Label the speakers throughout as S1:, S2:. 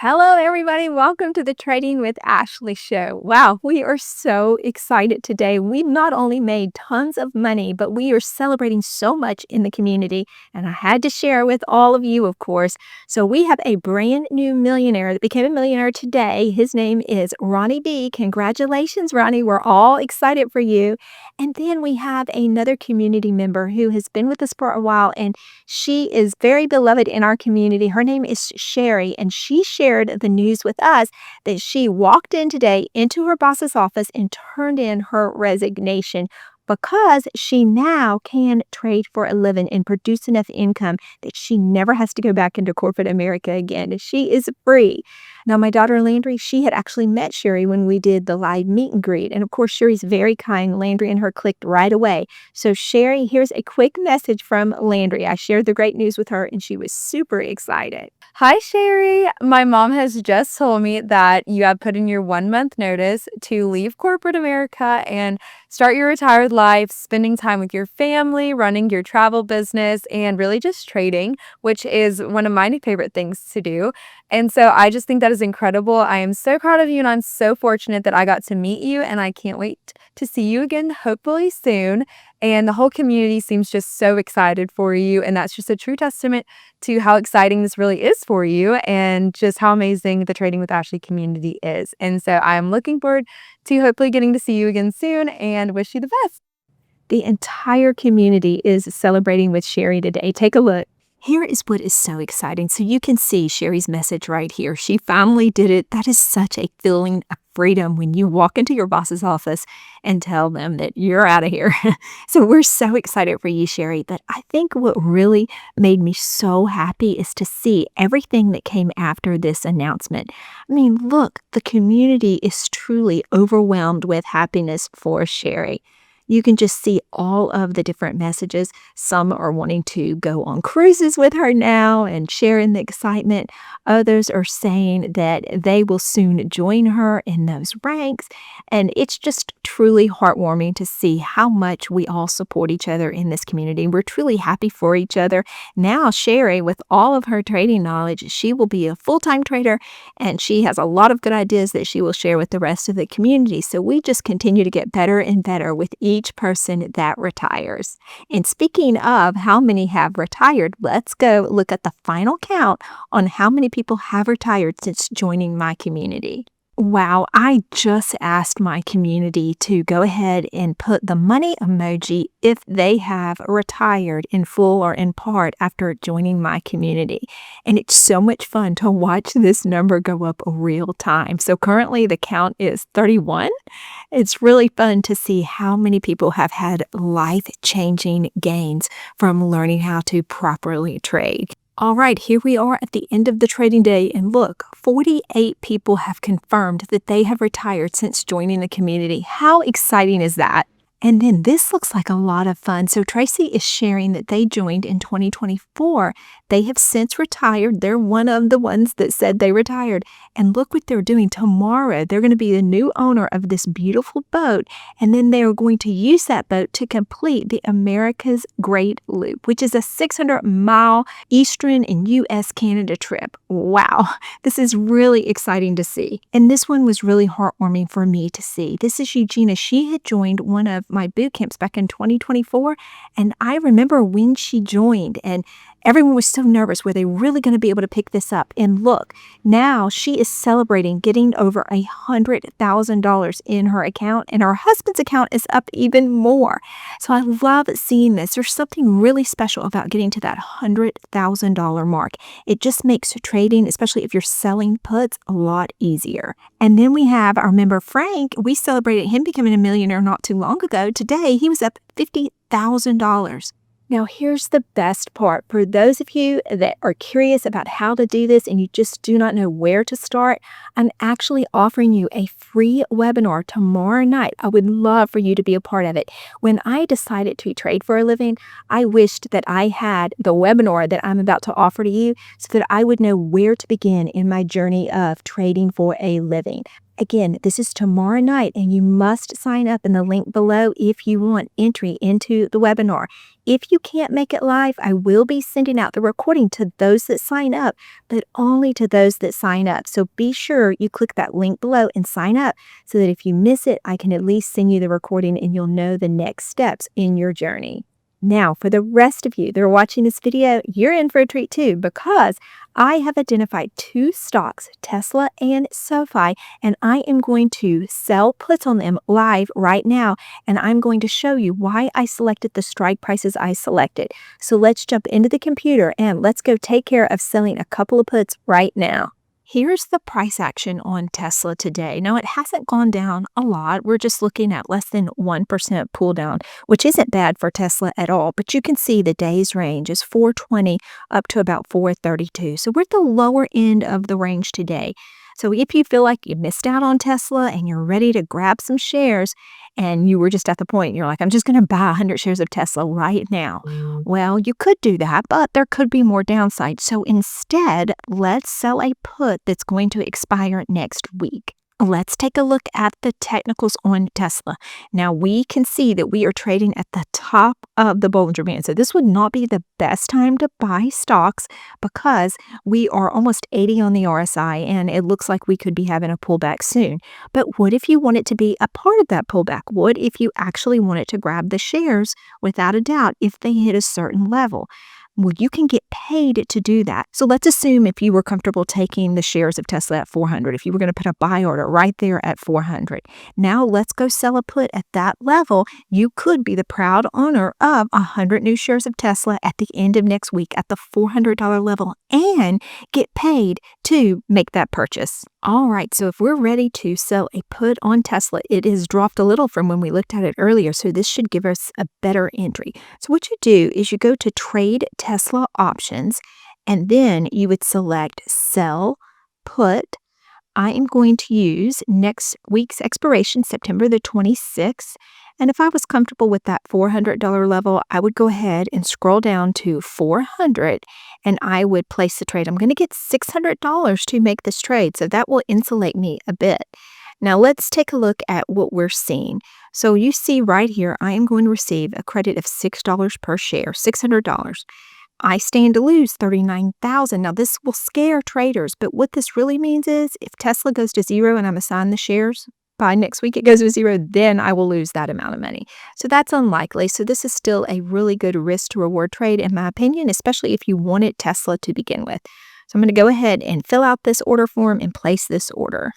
S1: Hello, everybody. Welcome to the Trading with Ashley show. Wow, we are so excited today. We've not only made tons of money, but we are celebrating so much in the community. And I had to share with all of you, of course. So we have a brand new millionaire that became a millionaire today. His name is Ronnie B. Congratulations, Ronnie. We're all excited for you. And then we have another community member who has been with us for a while, and she is very beloved in our community. Her name is Sherry, and she shared the news with us that she walked in today into her boss's office and turned in her resignation because she now can trade for a living and produce enough income that she never has to go back into corporate America again. She is free. Now, my daughter Landry, she had actually met Sherry when we did the live meet and greet. And of course, Sherry's very kind. Landry and her clicked right away. So Sherry, here's a quick message from Landry. I shared the great news with her and she was super excited.
S2: Hi, Sherry. My mom has just told me that you have put in your 1 month notice to leave corporate America and start your retired life, spending time with your family, running your travel business, and really just trading, which is one of my favorite things to do. And so I just think that is incredible. I am so proud of you, and I'm so fortunate that I got to meet you, and I can't wait to see you again, hopefully soon. And the whole community seems just so excited for you, and that's just a true testament to how exciting this really is for you and just how amazing the Trading with Ashley community is. And so I'm looking forward to hopefully getting to see you again soon and wish you the best.
S1: The entire community is celebrating with Sherry today. Take a look. Here is what is so exciting. So you can see Sherry's message right here. She finally did it. That is such a feeling of freedom when you walk into your boss's office and tell them that you're out of here. So we're so excited for you, Sherry. But I think what really made me so happy is to see everything that came after this announcement. I mean, look, the community is truly overwhelmed with happiness for Sherry. You can just see all of the different messages. Some are wanting to go on cruises with her now and share in the excitement. Others are saying that they will soon join her in those ranks. And it's just truly heartwarming to see how much we all support each other in this community. We're truly happy for each other. Now, Sherry, with all of her trading knowledge, she will be a full-time trader, and she has a lot of good ideas that she will share with the rest of the community. So we just continue to get better and better with each person that retires. And speaking of how many have retired, let's go look at the final count on how many people have retired since joining my community. Wow, I just asked my community to go ahead and put the money emoji if they have retired in full or in part after joining my community. And it's so much fun to watch this number go up real time. So currently the count is 31. It's really fun to see how many people have had life-changing gains from learning how to properly trade. All right, here we are at the end of the trading day, and look, 48 people have confirmed that they have retired since joining the community. How exciting is that? And then this looks like a lot of fun. So Tracy is sharing that they joined in 2024. They have since retired. They're one of the ones that said they retired. And look what they're doing tomorrow. They're going to be the new owner of this beautiful boat. And then they are going to use that boat to complete the America's Great Loop, which is a 600-mile Eastern and U.S.-Canada trip. Wow, this is really exciting to see. And this one was really heartwarming for me to see. This is Eugenia. She had joined one of my boot camps back in 2024. And I remember when she joined and everyone was so nervous. Were they really going to be able to pick this up? And look, now she is celebrating getting over $100,000 in her account, and her husband's account is up even more. So I love seeing this. There's something really special about getting to that $100,000 mark. It just makes trading, especially if you're selling puts, a lot easier. And then we have our member Frank. We celebrated him becoming a millionaire not too long ago. Today, he was up $50,000. Now, here's the best part. For those of you that are curious about how to do this and you just do not know where to start, I'm actually offering you a free webinar tomorrow night. I would love for you to be a part of it. When I decided to trade for a living, I wished that I had the webinar that I'm about to offer to you so that I would know where to begin in my journey of trading for a living. Again, this is tomorrow night, and you must sign up in the link below if you want entry into the webinar. If you can't make it live, I will be sending out the recording to those that sign up, but only to those that sign up. So be sure you click that link below and sign up so that if you miss it, I can at least send you the recording and you'll know the next steps in your journey. Now, for the rest of you that are watching this video, you're in for a treat too, because I have identified 2 stocks, Tesla and SoFi, and I am going to sell puts on them live right now, and I'm going to show you why I selected the strike prices I selected. So let's jump into the computer and let's go take care of selling a couple of puts right now. Here's the price action on Tesla today. Now, it hasn't gone down a lot. We're just looking at less than 1% pull down, which isn't bad for Tesla at all. But you can see the day's range is 420 up to about 432. So we're at the lower end of the range today. So if you feel like you missed out on Tesla and you're ready to grab some shares and you were just at the point, you're like, I'm just going to buy 100 shares of Tesla right now. Well, you could do that, but there could be more downside. So instead, let's sell a put that's going to expire next week. Let's take a look at the technicals on Tesla. Now, we can see that we are trading at the top of the Bollinger Band. So this would not be the best time to buy stocks because we are almost 80 on the RSI, and it looks like we could be having a pullback soon. But what if you want it to be a part of that pullback? What if you actually wanted to grab the shares without a doubt if they hit a certain level? Well, you can get paid to do that. So let's assume if you were comfortable taking the shares of Tesla at 400, if you were going to put a buy order right there at 400. Now let's go sell a put at that level. You could be the proud owner of 100 new shares of Tesla at the end of next week at the $400 level and get paid to make that purchase. All right, so if we're ready to sell a put on Tesla, it has dropped a little from when we looked at it earlier, so this should give us a better entry. So what you do is you go to Trade Tesla Options, and then you would select Sell Put. I am going to use next week's expiration, September the 26th. And if I was comfortable with that $400 level, I would go ahead and scroll down to 400 and I would place the trade. I'm going to get $600 to make this trade, so that will insulate me a bit. Now let's take a look at what we're seeing. So you see right here, I am going to receive a credit of $6 per share, $600. I stand to lose $39,000. Now, this will scare traders, but what this really means is if Tesla goes to zero and I'm assigned the shares, by next week it goes to zero, then I will lose that amount of money. So that's unlikely. So this is still a really good risk to reward trade, in my opinion, especially if you wanted Tesla to begin with. So I'm going to go ahead and fill out this order form and place this order.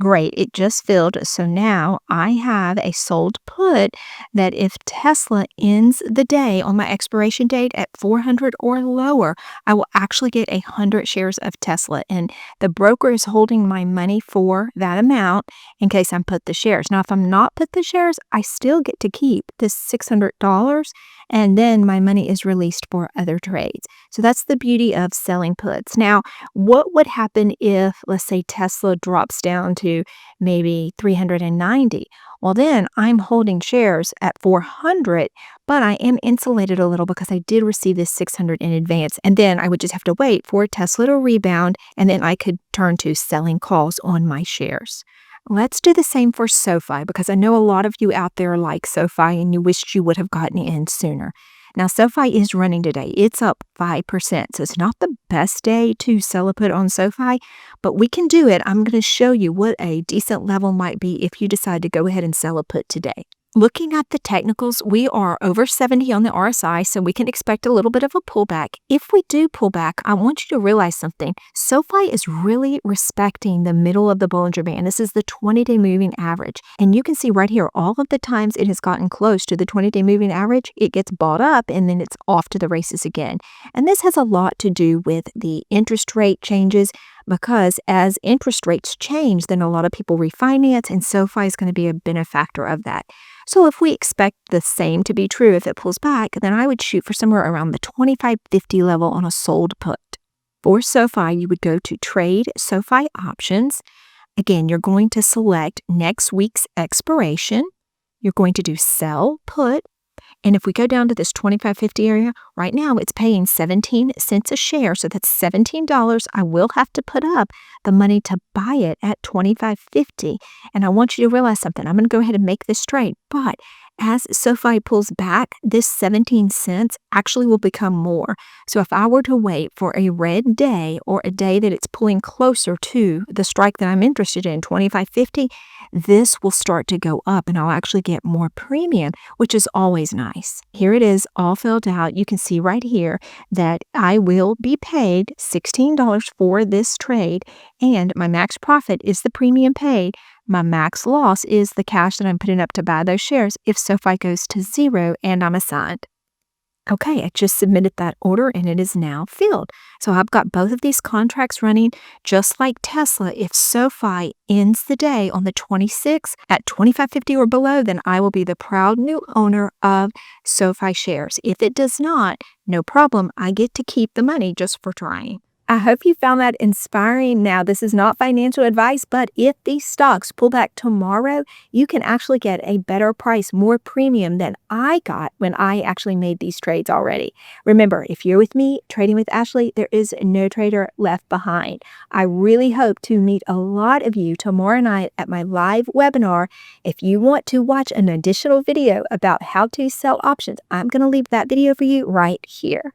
S1: Great, it just filled. So now I have a sold put that if Tesla ends the day on my expiration date at 400 or lower, I will actually get 100 shares of Tesla. And the broker is holding my money for that amount in case I'm put the shares. Now, if I'm not put the shares, I still get to keep this $600 and then my money is released for other trades. So that's the beauty of selling puts. Now, what would happen if, let's say, Tesla drops down to maybe 390? Well, then I'm holding shares at 400, but I am insulated a little because I did receive this 600 in advance. And then I would just have to wait for Tesla to rebound, and then I could turn to selling calls on my shares. Let's do the same for SoFi, because I know a lot of you out there like SoFi and you wished you would have gotten in sooner. Now, SoFi is running today. It's up 5%, so it's not the best day to sell a put on SoFi, but we can do it. I'm going to show you what a decent level might be if you decide to go ahead and sell a put today. Looking at the technicals, we are over 70 on the RSI, so we can expect a little bit of a pullback. If we do pull back, I want you to realize something. SoFi is really respecting the middle of the Bollinger Band. This is the 20-day moving average. And you can see right here, all of the times it has gotten close to the 20-day moving average, it gets bought up and then it's off to the races again. And this has a lot to do with the interest rate changes, because as interest rates change, then a lot of people refinance, and SoFi is going to be a benefactor of that. So if we expect the same to be true if it pulls back, then I would shoot for somewhere around the 25.50 level on a sold put. For SoFi, you would go to Trade SoFi Options. Again, you're going to select next week's expiration. You're going to do Sell Put. And if we go down to this 25.50 area, right now it's paying 17 cents a share. So that's $17. I will have to put up the money to buy it at 25.50. And I want you to realize something. I'm going to go ahead and make this trade. But as SoFi pulls back, this 17 cents actually will become more. So if I were to wait for a red day or a day that it's pulling closer to the strike that I'm interested in, 25.50, this will start to go up and I'll actually get more premium, which is always nice. Here it is all filled out. You can see right here that I will be paid $16 for this trade, and my max profit is the premium paid. My max loss is the cash that I'm putting up to buy those shares if SoFi goes to zero and I'm assigned. Okay, I just submitted that order and it is now filled. So I've got both of these contracts running just like Tesla. If SoFi ends the day on the 26th at 25.50 or below, then I will be the proud new owner of SoFi shares. If it does not, no problem. I get to keep the money just for trying. I hope you found that inspiring. Now, this is not financial advice, but if these stocks pull back tomorrow, you can actually get a better price, more premium than I got when I actually made these trades already. Remember, if you're with me trading with Ashley, there is no trader left behind. I really hope to meet a lot of you tomorrow night at my live webinar. If you want to watch an additional video about how to sell options, I'm going to leave that video for you right here.